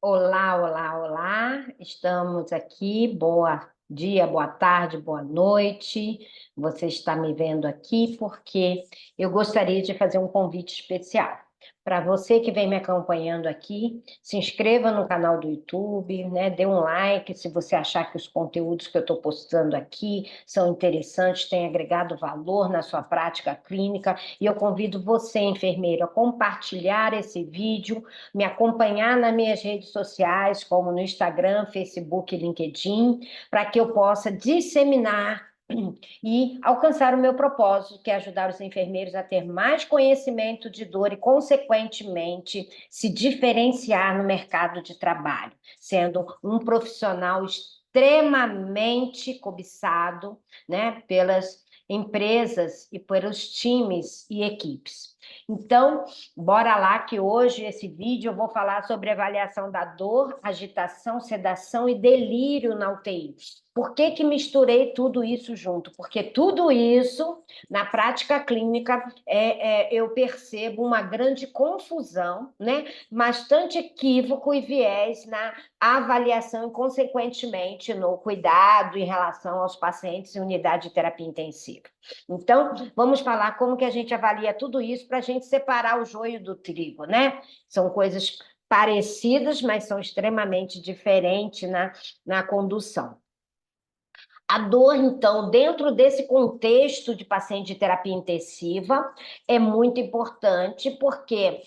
Olá, olá, olá. Estamos aqui. Boa dia, boa tarde, boa noite. Você está me vendo aqui porque eu gostaria de fazer um convite especial. Para você que vem me acompanhando aqui, se inscreva no canal do YouTube, né? Dê um like se você achar que os conteúdos que eu estou postando aqui são interessantes, têm agregado valor na sua prática clínica. E eu convido você, enfermeiro, a compartilhar esse vídeo, me acompanhar nas minhas redes sociais, como no Instagram, Facebook e LinkedIn, para que eu possa disseminar e alcançar o meu propósito, que é ajudar os enfermeiros a ter mais conhecimento de dor e, consequentemente, se diferenciar no mercado de trabalho, sendo um profissional extremamente cobiçado, né, pelas empresas e pelos times e equipes. Então, bora lá que hoje esse vídeo eu vou falar sobre avaliação da dor, agitação, sedação e delírio na UTI. Por que que misturei tudo isso junto? Porque tudo isso, na prática clínica, eu percebo uma grande confusão, né? Bastante equívoco e viés na avaliação e, consequentemente, no cuidado em relação aos pacientes em unidade de terapia intensiva. Então, vamos falar como que a gente avalia tudo isso para a gente separar o joio do trigo, né? São coisas parecidas, mas são extremamente diferentes na condução. A dor, então, dentro desse contexto de paciente de terapia intensiva, é muito importante, porque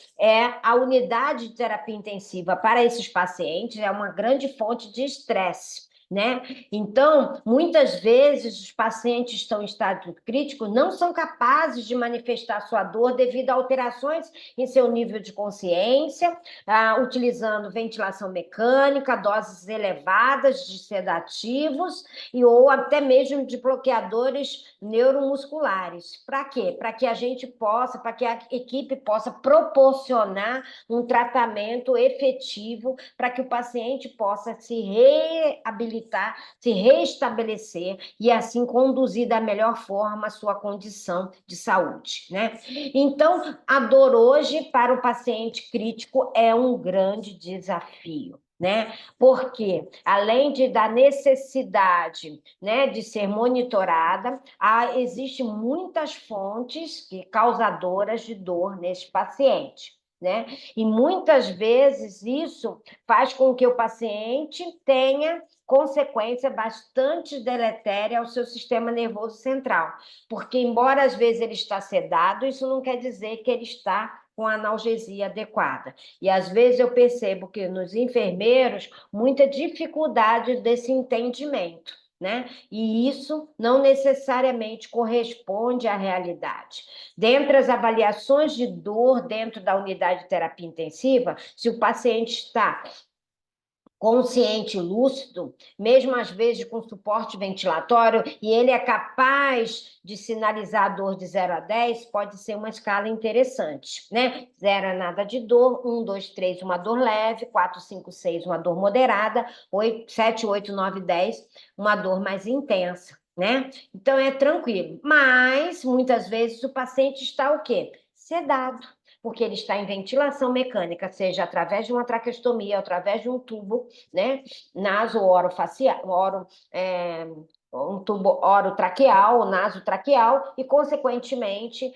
a unidade de terapia intensiva para esses pacientes é uma grande fonte de estresse, né? Então, muitas vezes, os pacientes estão em estado crítico, não são capazes de manifestar sua dor devido a alterações em seu nível de consciência, utilizando ventilação mecânica, doses elevadas de sedativos, ou até mesmo de bloqueadores neuromusculares. Para quê? Para que a gente possa, para que a equipe possa proporcionar um tratamento efetivo para que o paciente possa se reabilitar, se restabelecer e assim conduzir da melhor forma a sua condição de saúde, né? Então, a dor hoje para o paciente crítico é um grande desafio, né? Porque, além da necessidade, né, de ser monitorada, existem muitas fontes causadoras de dor nesse paciente, né? E muitas vezes isso faz com que o paciente tenha consequência bastante deletéria ao seu sistema nervoso central, porque embora às vezes ele está sedado, isso não quer dizer que ele está com a analgesia adequada. E às vezes eu percebo que nos enfermeiros muita dificuldade desse entendimento, né? E isso não necessariamente corresponde à realidade. Dentre as avaliações de dor dentro da unidade de terapia intensiva, se o paciente está consciente, lúcido, mesmo às vezes com suporte ventilatório, e ele é capaz de sinalizar a dor de 0 a 10, pode ser uma escala interessante, né? 0 é nada de dor, 1, 2, 3, uma dor leve, 4, 5, 6, uma dor moderada, 8, 7, 8, 9, 10, uma dor mais intensa, né? Então é tranquilo, mas muitas vezes o paciente está o quê? Sedado, porque ele está em ventilação mecânica, seja através de uma traqueostomia, através de um tubo, né, naso-orofacial, um tubo orotraqueal, nasotraqueal, e, consequentemente,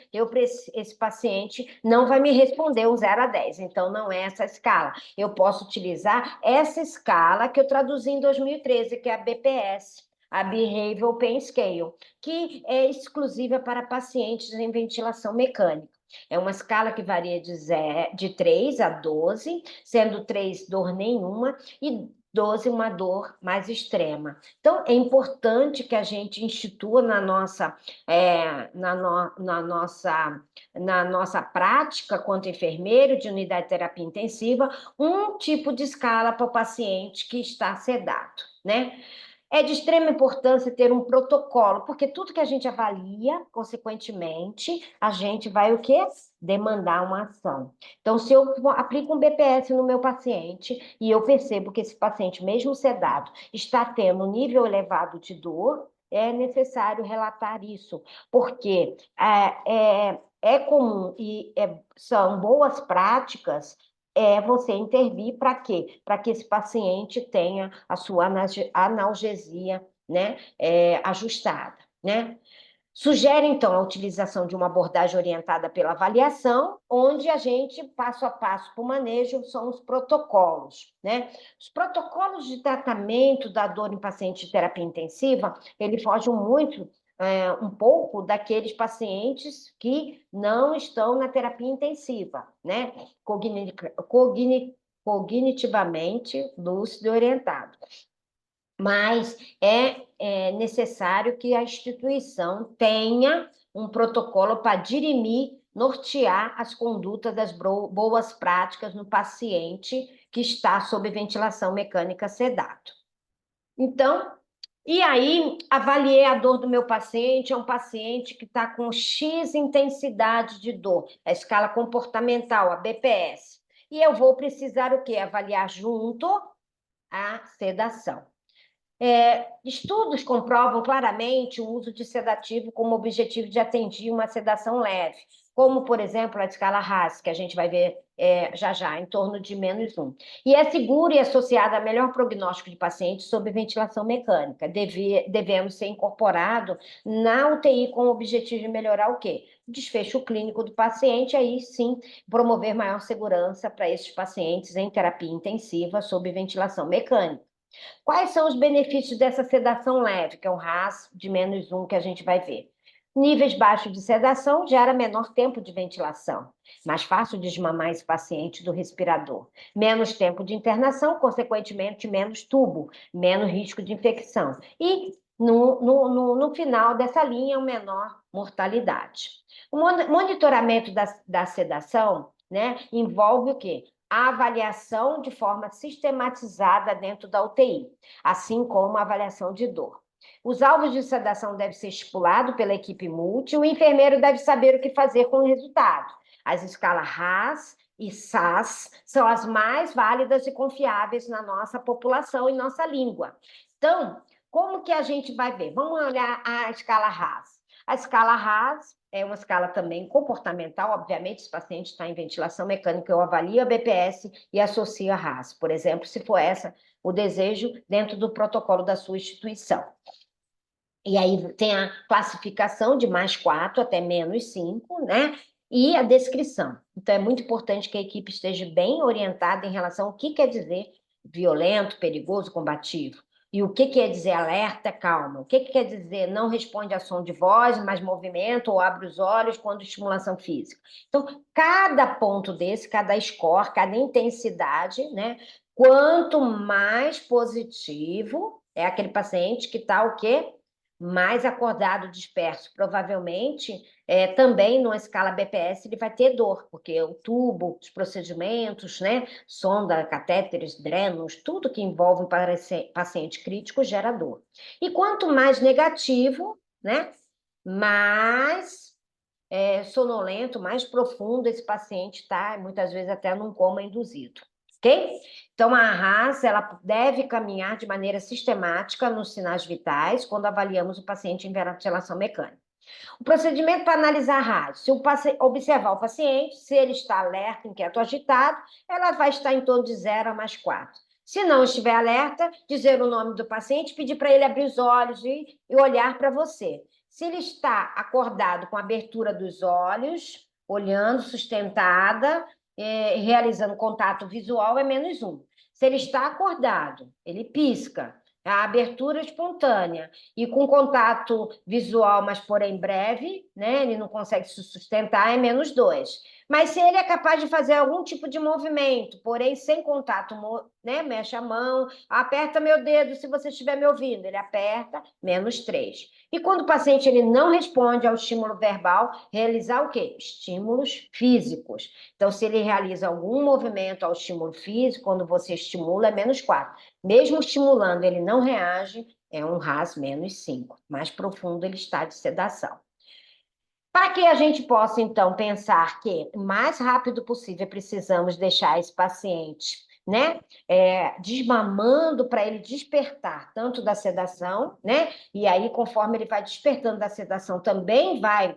esse paciente não vai me responder um 0 a 10, então não é essa escala. Eu posso utilizar essa escala que eu traduzi em 2013, que é a BPS, a Behavioral Pain Scale, que é exclusiva para pacientes em ventilação mecânica. É uma escala que varia de 3 a 12, sendo 3 dor nenhuma e 12 uma dor mais extrema. Então, é importante que a gente institua na nossa prática quanto enfermeiro de unidade de terapia intensiva, um tipo de escala para o paciente que está sedado, né? É de extrema importância ter um protocolo, porque tudo que a gente avalia, consequentemente, a gente vai o quê? Demandar uma ação. Então, se eu aplico um BPS no meu paciente e eu percebo que esse paciente, mesmo sedado, está tendo um nível elevado de dor, é necessário relatar isso, porque é comum e são boas práticas é você intervir para quê? Para que esse paciente tenha a sua analgesia, né, ajustada, né? Sugere, então, a utilização de uma abordagem orientada pela avaliação, onde a gente, passo a passo para o manejo, são os protocolos, né? Os protocolos de tratamento da dor em paciente de terapia intensiva, ele foge muito, um pouco daqueles pacientes que não estão na terapia intensiva, né? Cognitivamente lúcido e orientado. Mas é necessário que a instituição tenha um protocolo para dirimir, nortear as condutas das boas práticas no paciente que está sob ventilação mecânica sedado. Então, e aí, avaliei a dor do meu paciente, é um paciente que está com X intensidade de dor, a escala comportamental, a BPS. E eu vou precisar o quê? Avaliar junto a sedação. Estudos comprovam claramente o uso de sedativo como objetivo de atingir uma sedação leve, como, por exemplo, a escala RASS, que a gente vai ver já já, em torno de -1. E é seguro e associado a melhor prognóstico de pacientes sob ventilação mecânica, devendo ser incorporado na UTI com o objetivo de melhorar o quê? O desfecho clínico do paciente, aí sim, promover maior segurança para esses pacientes em terapia intensiva sob ventilação mecânica. Quais são os benefícios dessa sedação leve, que é o RASS de -1 que a gente vai ver? Níveis baixos de sedação gera menor tempo de ventilação, mais fácil desmamar esse paciente do respirador, menos tempo de internação, consequentemente menos tubo, menos risco de infecção. E no final dessa linha, menor mortalidade. O monitoramento da sedação, né, envolve o quê? A avaliação de forma sistematizada dentro da UTI, assim como a avaliação de dor. Os alvos de sedação devem ser estipulados pela equipe multi, o enfermeiro deve saber o que fazer com o resultado. As escalas RASS e SAS são as mais válidas e confiáveis na nossa população e nossa língua. Então, como que a gente vai ver? Vamos olhar a escala RASS. A escala RASS é uma escala também comportamental, obviamente, se o paciente está em ventilação mecânica, eu avalio a BPS e associo a RASS, por exemplo, se for essa o desejo dentro do protocolo da sua instituição. E aí tem a classificação de +4 até -5, né? E a descrição. Então, é muito importante que a equipe esteja bem orientada em relação ao que quer dizer violento, perigoso, combativo. E o que quer dizer alerta, calma. O que quer dizer não responde a som de voz, mas movimento, ou abre os olhos quando estimulação física. Então, cada ponto desse, cada score, cada intensidade, né? Quanto mais positivo é aquele paciente que está o quê? Mais acordado, disperso, provavelmente, também numa escala BPS ele vai ter dor, porque o tubo, os procedimentos, né, sonda, catéteres, drenos, tudo que envolve um paciente crítico gera dor. E quanto mais negativo, né, mais sonolento, mais profundo esse paciente está, muitas vezes até num coma induzido. Ok? Então, a RASS, ela deve caminhar de maneira sistemática nos sinais vitais quando avaliamos o paciente em ventilação mecânica. O procedimento para analisar a RASS, se observar o paciente, se ele está alerta, inquieto, agitado, ela vai estar em torno de 0 a +4. Se não estiver alerta, dizer o nome do paciente, pedir para ele abrir os olhos e olhar para você. Se ele está acordado com a abertura dos olhos, olhando, sustentada, realizando contato visual, é -1. Se ele está acordado, ele pisca, a abertura espontânea e com contato visual, mas porém breve, né? Ele não consegue se sustentar, é -2. Mas se ele é capaz de fazer algum tipo de movimento, porém sem contato, né? Mexe a mão, aperta meu dedo se você estiver me ouvindo, ele aperta, -3. E quando o paciente ele não responde ao estímulo verbal, realizar o quê? Estímulos físicos. Então, se ele realiza algum movimento ao estímulo físico, quando você estimula, é -4. Mesmo estimulando, ele não reage, é um RAS -5. Mais profundo ele está de sedação. Para que a gente possa, então, pensar que o mais rápido possível precisamos deixar esse paciente, né, desmamando para ele despertar tanto da sedação, né, e aí, conforme ele vai despertando da sedação, também vai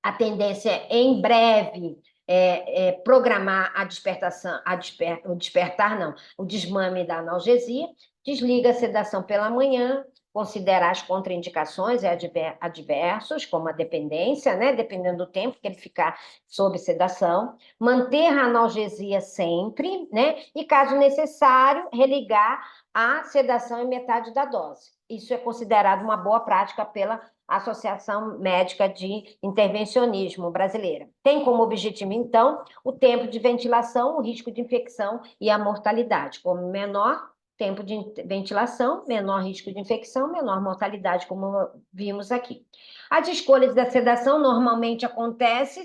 a tendência em breve programar o desmame da analgesia, desliga a sedação pela manhã, considerar as contraindicações e adversos, como a dependência, né? Dependendo do tempo que ele ficar sob sedação, manter a analgesia sempre, né? E, caso necessário, religar a sedação em metade da dose. Isso é considerado uma boa prática pela Associação Médica de Intervencionismo Brasileira. Tem como objetivo, então, o tempo de ventilação, o risco de infecção e a mortalidade. Como menor tempo de ventilação, menor risco de infecção, menor mortalidade, como vimos aqui. As escolhas da sedação normalmente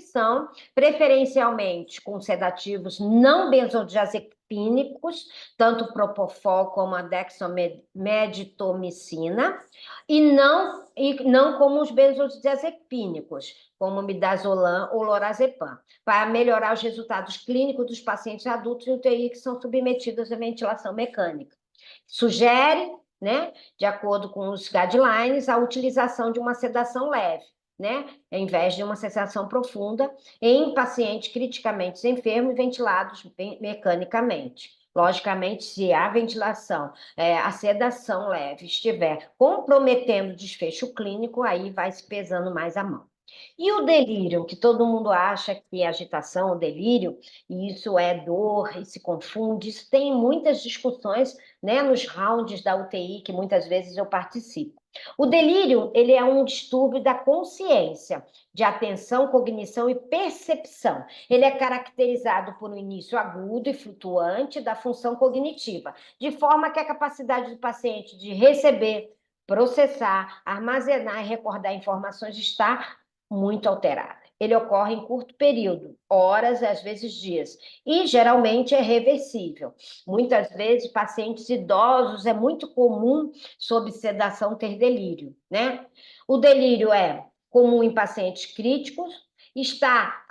são preferencialmente com sedativos não benzodiazepínicos, tanto Propofol como a dexameditomicina, e não como os benzodiazepínicos, como midazolam ou lorazepam, para melhorar os resultados clínicos dos pacientes adultos em UTI que são submetidos à ventilação mecânica. Sugere, né, de acordo com os guidelines, a utilização de uma sedação leve, né, em vez de uma sedação profunda, em pacientes criticamente enfermos e ventilados mecanicamente. Logicamente, se a ventilação, a sedação leve estiver comprometendo o desfecho clínico, aí vai se pesando mais a mão. E o delírio, que todo mundo acha que é agitação, o delírio, e isso é dor, e se confunde, isso tem muitas discussões, né, nos rounds da UTI, que muitas vezes eu participo. O delírio, ele é um distúrbio da consciência, de atenção, cognição e percepção. Ele é caracterizado por um início agudo e flutuante da função cognitiva, de forma que a capacidade do paciente de receber, processar, armazenar e recordar informações está muito alterada. Ele ocorre em curto período, horas, às vezes dias, e geralmente é reversível. Muitas vezes, pacientes idosos, é muito comum, sob sedação, ter delírio, né? O delírio é comum em pacientes críticos, está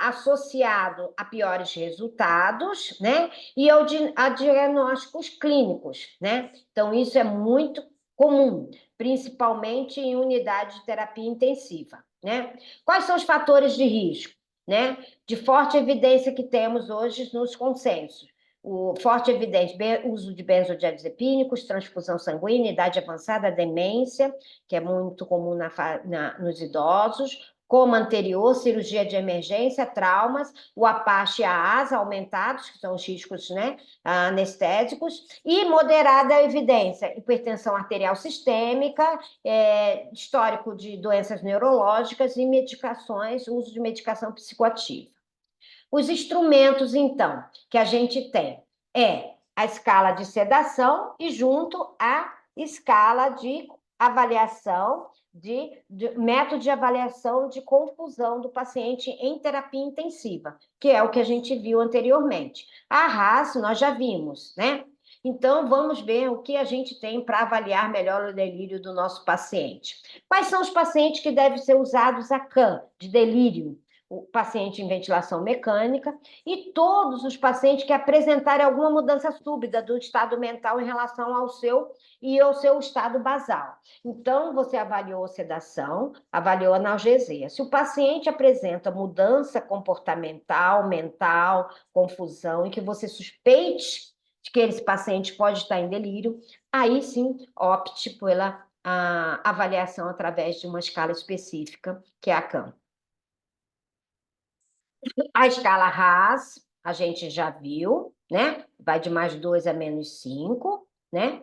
associado a piores resultados, né? E a diagnósticos clínicos, né? Então, isso é muito comum, principalmente em unidade de terapia intensiva, né? Quais são os fatores de risco, né? De forte evidência que temos hoje nos consensos. O forte evidente uso de benzodiazepínicos, transfusão sanguínea, idade avançada, demência, que é muito comum nos idosos, coma anterior, cirurgia de emergência, traumas, o Apache e a ASA aumentados, que são os riscos, né, anestésicos, e moderada evidência, hipertensão arterial sistêmica, histórico de doenças neurológicas e medicações, uso de medicação psicoativa. Os instrumentos, então, que a gente tem a escala de sedação e junto a escala de avaliação, método de avaliação de confusão do paciente em terapia intensiva, que é o que a gente viu anteriormente. A RAS, nós já vimos, né? Então, vamos ver o que a gente tem para avaliar melhor o delírio do nosso paciente. Quais são os pacientes que devem ser usados a CAM, de delírio? O paciente em ventilação mecânica e todos os pacientes que apresentarem alguma mudança súbita do estado mental em relação ao seu estado basal. Então, você avaliou a sedação, avaliou a analgesia. Se o paciente apresenta mudança comportamental, mental, confusão, e que você suspeite de que esse paciente pode estar em delírio, aí sim opte pela avaliação através de uma escala específica, que é a CAM. A escala RAS, a gente já viu, né? Vai de +2 a -5, né?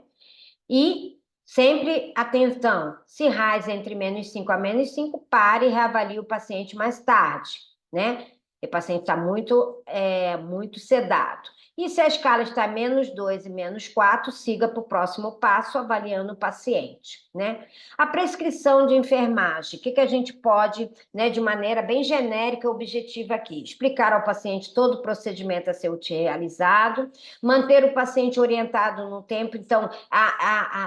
E sempre atenção, se RAS entre -5 a -5, pare e reavalie o paciente mais tarde, né? O paciente está muito sedado. E se a escala está -2 e -4, siga para o próximo passo, avaliando o paciente, né? A prescrição de enfermagem, o que a gente pode, né, de maneira bem genérica e objetiva aqui? Explicar ao paciente todo o procedimento a ser realizado, manter o paciente orientado no tempo, então,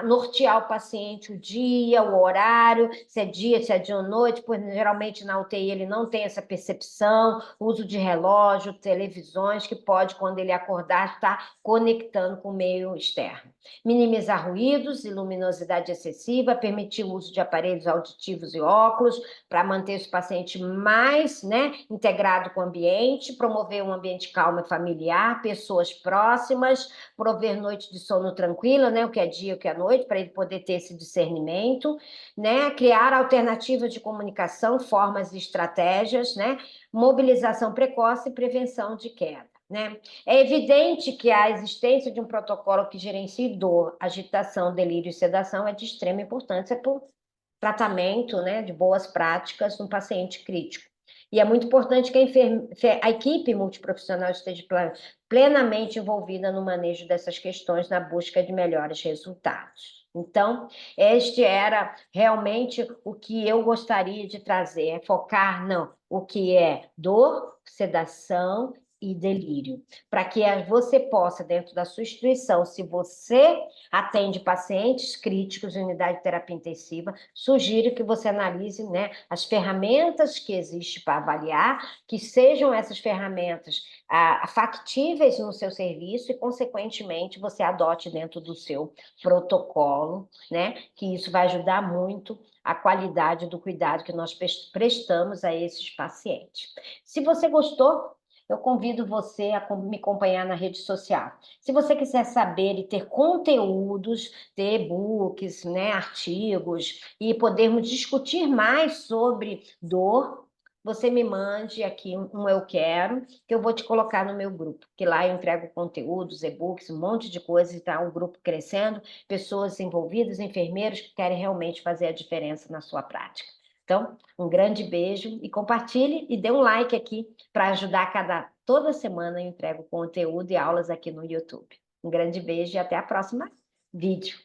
nortear o paciente o dia, o horário, se é dia ou noite, pois geralmente na UTI ele não tem essa percepção, uso de relógio, televisões, que pode, quando ele acordar, estar conectando com o meio externo. Minimizar ruídos e luminosidade excessiva, permitir o uso de aparelhos auditivos e óculos, para manter esse paciente mais, né, integrado com o ambiente, promover um ambiente calmo e familiar, pessoas próximas, prover noite de sono tranquila, né, o que é dia, o que é noite, para ele poder ter esse discernimento, né, criar alternativas de comunicação, formas e estratégias, né, mobilização precoce e prevenção de queda. Né? É evidente que a existência de um protocolo que gerencie dor, agitação, delírio e sedação é de extrema importância para o tratamento, né, de boas práticas no paciente crítico. E é muito importante que a equipe multiprofissional esteja plenamente envolvida no manejo dessas questões, na busca de melhores resultados. Então, este era realmente o que eu gostaria de trazer, é focar o que é dor, sedação e delírio, para que você possa, dentro da sua instituição, se você atende pacientes críticos em unidade de terapia intensiva, sugiro que você analise, né, as ferramentas que existem para avaliar, que sejam essas ferramentas factíveis no seu serviço e, consequentemente, você adote dentro do seu protocolo, né, que isso vai ajudar muito a qualidade do cuidado que nós prestamos a esses pacientes. Se você gostou, eu convido você a me acompanhar na rede social. Se você quiser saber e ter conteúdos, ter e-books, né, artigos, e podermos discutir mais sobre dor, você me mande aqui um eu quero, que eu vou te colocar no meu grupo, que lá eu entrego conteúdos, e-books, um monte de coisas, e está um grupo crescendo, pessoas envolvidas, enfermeiros que querem realmente fazer a diferença na sua prática. Então, um grande beijo e compartilhe e dê um like aqui para ajudar toda semana eu entrego conteúdo e aulas aqui no YouTube. Um grande beijo e até a próxima vídeo.